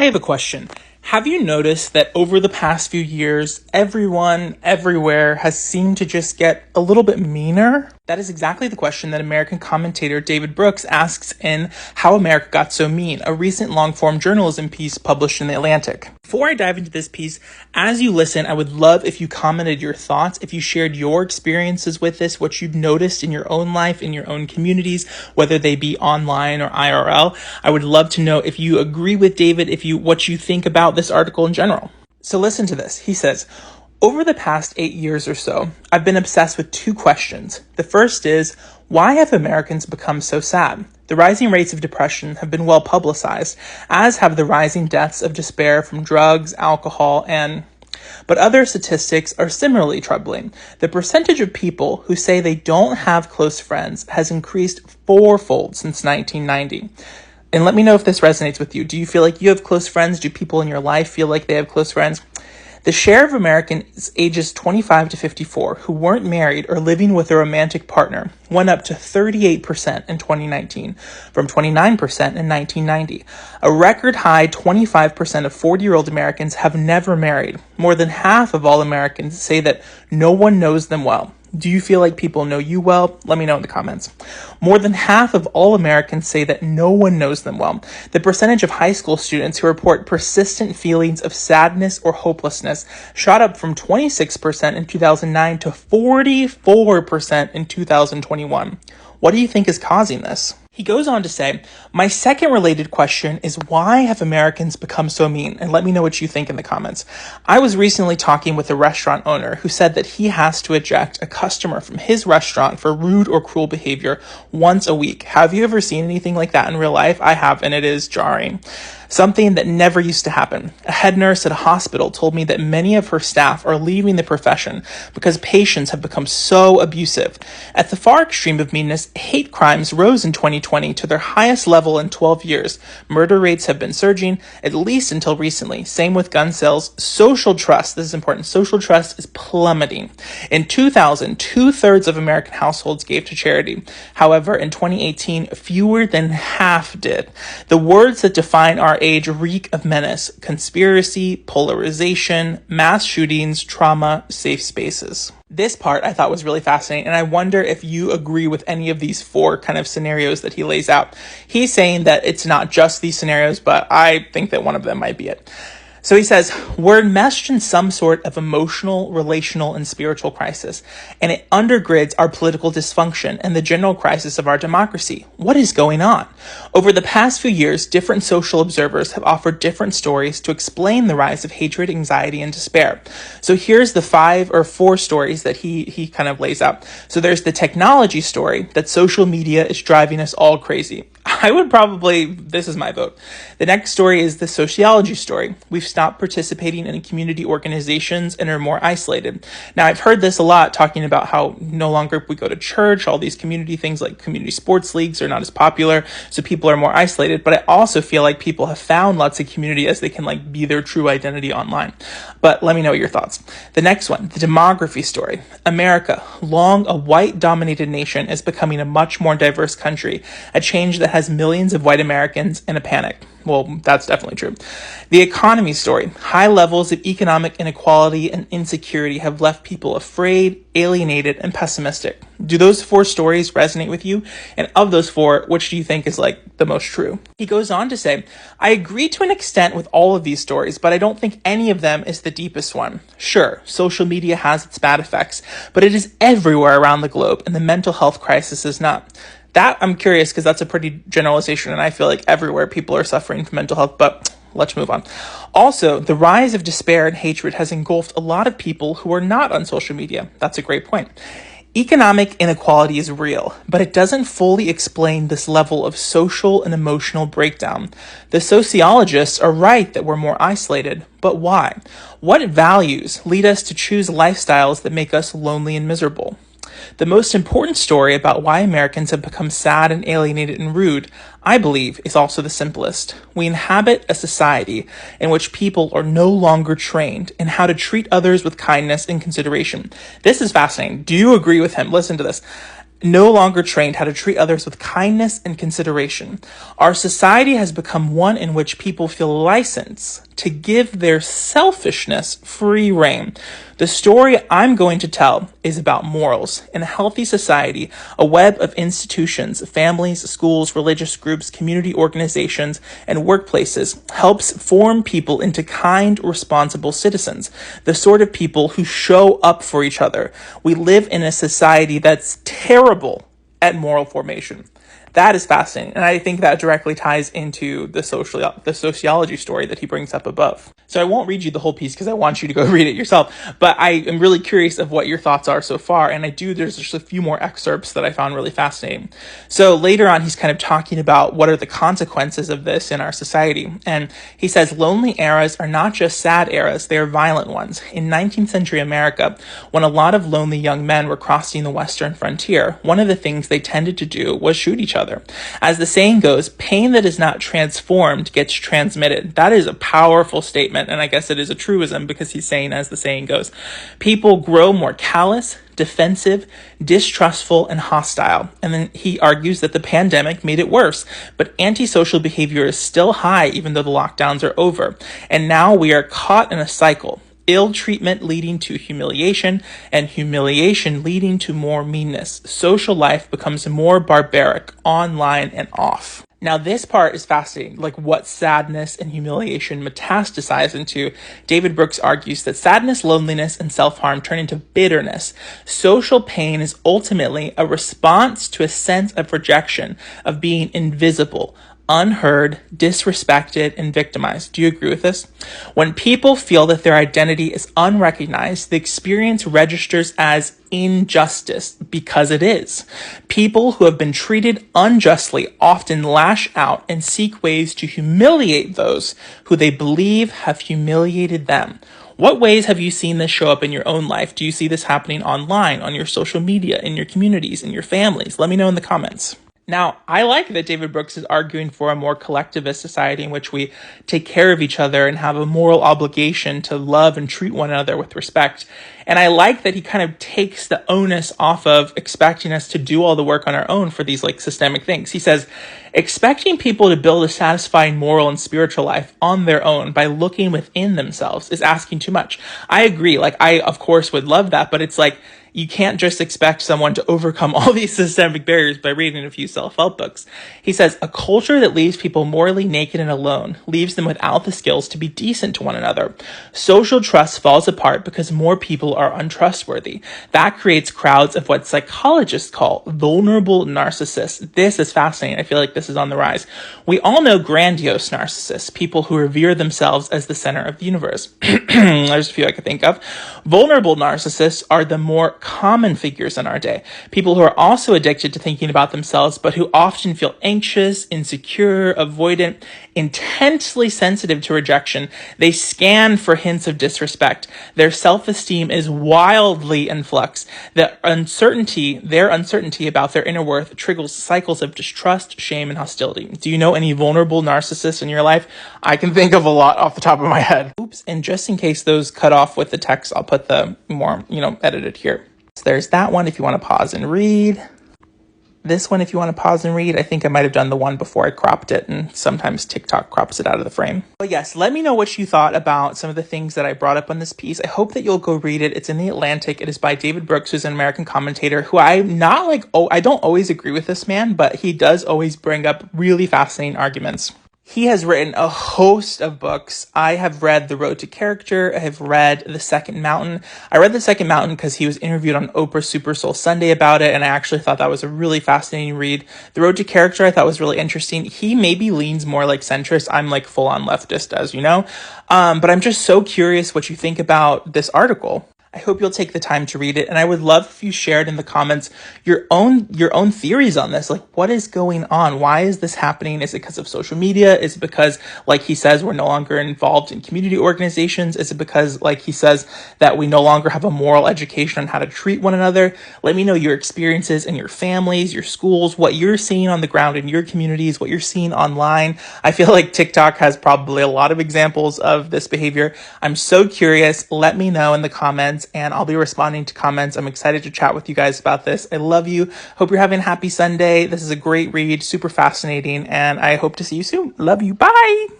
I have a question. Have you noticed that over the past few years, everyone, everywhere has seemed to just get a little bit meaner? That is exactly the question that American commentator David Brooks asks in How America Got So Mean, a recent long-form journalism piece published in The Atlantic. Before I dive into this piece, as you listen, I would love if you commented your thoughts, if you shared your experiences with this, what you've noticed in your own life, in your own communities, whether they be online or IRL. I would love to know if you agree with David, what you think about this article in general. So listen to this. He says, over the past 8 years or so, I've been obsessed with two questions. The first is, why have Americans become so sad? The rising rates of depression have been well publicized, as have the rising deaths of despair from drugs, alcohol, but other statistics are similarly troubling. The percentage of people who say they don't have close friends has increased fourfold since 1990. And let me know if this resonates with you. Do you feel like you have close friends? Do people in your life feel like they have close friends? The share of Americans ages 25 to 54 who weren't married or living with a romantic partner went up to 38% in 2019 from 29% in 1990. A record high 25% of 40-year-old Americans have never married. More than half of all Americans say that no one knows them well. Do you feel like people know you well? Let me know in the comments. More than half of all Americans say that no one knows them well. The percentage of high school students who report persistent feelings of sadness or hopelessness shot up from 26% in 2009 to 44% in 2021. What do you think is causing this? He goes on to say, my second related question is why have Americans become so mean? And let me know what you think in the comments. I was recently talking with a restaurant owner who said that he has to eject a customer from his restaurant for rude or cruel behavior once a week. Have you ever seen anything like that in real life? I have, and it is jarring. Something that never used to happen. A head nurse at a hospital told me that many of her staff are leaving the profession because patients have become so abusive. At the far extreme of meanness, hate crimes rose in 2020 to their highest level in 12 years. Murder rates have been surging, at least until recently. Same with gun sales. Social trust, this is important, social trust is plummeting. In 2000, 2/3 of American households gave to charity. However, in 2018, fewer than half did. The words that define our age reek of menace: conspiracy, polarization, mass shootings, trauma, safe spaces. This part I thought was really fascinating, and I wonder if you agree with any of these four kind of scenarios that he lays out. He's saying that it's not just these scenarios, but I think that one of them might be it. So he says, we're enmeshed in some sort of emotional, relational, and spiritual crisis, and it undergirds our political dysfunction and the general crisis of our democracy. What is going on? Over the past few years, different social observers have offered different stories to explain the rise of hatred, anxiety, and despair. So here's the 5 or 4 stories that he kind of lays out. So there's the technology story that social media is driving us all crazy. This is my vote. The next story is the sociology story. We've stopped participating in community organizations and are more isolated. Now, I've heard this a lot, talking about how no longer we go to church, all these community things like community sports leagues are not as popular, so people are more isolated. But I also feel like people have found lots of community as they can be their true identity online. But let me know your thoughts. The next one, the demography story. America, long a white-dominated nation, is becoming a much more diverse country, a change that has millions of white Americans in a panic. Well, that's definitely true. The economy story. High levels of economic inequality and insecurity have left people afraid, alienated, and pessimistic. Do those 4 stories resonate with you? And of those 4, which do you think is the most true? He goes on to say, I agree to an extent with all of these stories, but I don't think any of them is the deepest one. Sure, social media has its bad effects, but it is everywhere around the globe, and the mental health crisis is not. That I'm curious, because that's a pretty generalization, and I feel like everywhere people are suffering from mental health, but let's move on. Also, the rise of despair and hatred has engulfed a lot of people who are not on social media. That's a great point. Economic inequality is real, but it doesn't fully explain this level of social and emotional breakdown. The sociologists are right that we're more isolated, but why? What values lead us to choose lifestyles that make us lonely and miserable? The most important story about why Americans have become sad and alienated and rude, I believe, is also the simplest. We inhabit a society in which people are no longer trained in how to treat others with kindness and consideration. This is fascinating. Do you agree with him? Listen to this. no longer trained how to treat others with kindness and consideration. Our society has become one in which people feel license to give their selfishness free rein. The story I'm going to tell is about morals. In a healthy society, a web of institutions, families, schools, religious groups, community organizations, and workplaces helps form people into kind, responsible citizens, the sort of people who show up for each other. We live in a society that's terrible at moral formation. That is fascinating, and I think that directly ties into the sociology story that he brings up above. So I won't read you the whole piece because I want you to go read it yourself, but I am really curious of what your thoughts are so far, and there's just a few more excerpts that I found really fascinating. So later on, he's kind of talking about what are the consequences of this in our society, and he says lonely eras are not just sad eras, they are violent ones. In 19th century America, when a lot of lonely young men were crossing the western frontier, one of the things they tended to do was shoot each other. As the saying goes, pain that is not transformed gets transmitted. That is a powerful statement, and I guess it is a truism because he's saying, as the saying goes, people grow more callous, defensive, distrustful, and hostile. And then he argues that the pandemic made it worse, but antisocial behavior is still high even though the lockdowns are over. And now we are caught in a cycle. Ill treatment leading to humiliation, and humiliation leading to more meanness. Social life becomes more barbaric, online and off. Now, this part is fascinating, like what sadness and humiliation metastasize into. David Brooks argues that sadness, loneliness, and self-harm turn into bitterness. Social pain is ultimately a response to a sense of rejection, of being invisible, unheard, disrespected, and victimized. Do you agree with this? When people feel that their identity is unrecognized, the experience registers as injustice because it is. People who have been treated unjustly often lash out and seek ways to humiliate those who they believe have humiliated them. What ways have you seen this show up in your own life? Do you see this happening online, on your social media, in your communities, in your families? Let me know in the comments. Now, I like that David Brooks is arguing for a more collectivist society in which we take care of each other and have a moral obligation to love and treat one another with respect. And I like that he kind of takes the onus off of expecting us to do all the work on our own for these like systemic things. He says, expecting people to build a satisfying moral and spiritual life on their own by looking within themselves is asking too much. I agree. Like, I, of course, would love that, but it's like, you can't just expect someone to overcome all these systemic barriers by reading a few self-help books. He says, a culture that leaves people morally naked and alone leaves them without the skills to be decent to one another. Social trust falls apart because more people are untrustworthy. That creates crowds of what psychologists call vulnerable narcissists. This is fascinating. I feel like this is on the rise. We all know grandiose narcissists, people who revere themselves as the center of the universe. There's a few I could think of. Vulnerable narcissists are the more common figures in our day. People who are also addicted to thinking about themselves, but who often feel anxious, insecure, avoidant, intensely sensitive to rejection. They scan for hints of disrespect. Their self-esteem is wildly in flux. Their uncertainty about their inner worth triggers cycles of distrust, shame, and hostility. Do you know any vulnerable narcissists in your life? I can think of a lot off the top of my head. Oops, and just in case those cut off with the text, I'll put the more, edited here. So there's that one if you want to pause and read. This one if you want to pause and read. I think I might have done the one before I cropped it, and sometimes TikTok crops it out of the frame. But yes, let me know what you thought about some of the things that I brought up on this piece. I hope that you'll go read it. It's in The Atlantic. It is by David Brooks, who's an American commentator who I'm not like, I don't always agree with this man, but he does always bring up really fascinating arguments. He has written a host of books. I have read The Road to Character. I have read The Second Mountain. I read The Second Mountain because he was interviewed on Oprah Super Soul Sunday about it, and I actually thought that was a really fascinating read. The Road to Character I thought was really interesting. He maybe leans more like centrist. I'm like full-on leftist, as you know. But I'm just so curious what you think about this article. I hope you'll take the time to read it, and I would love if you shared in the comments your own theories on this. Like, what is going on? Why is this happening? Is it because of social media? Is it because, like he says, we're no longer involved in community organizations? Is it because, like he says, that we no longer have a moral education on how to treat one another? Let me know your experiences in your families, your schools, what you're seeing on the ground in your communities, what you're seeing online. I feel like TikTok has probably a lot of examples of this behavior. I'm so curious. Let me know in the comments. comments, and I'll be responding to comments. I'm excited to chat with you guys about this. I love you. Hope you're having a happy Sunday. This is a great read, super fascinating, and I hope to see you soon. Love you. Bye.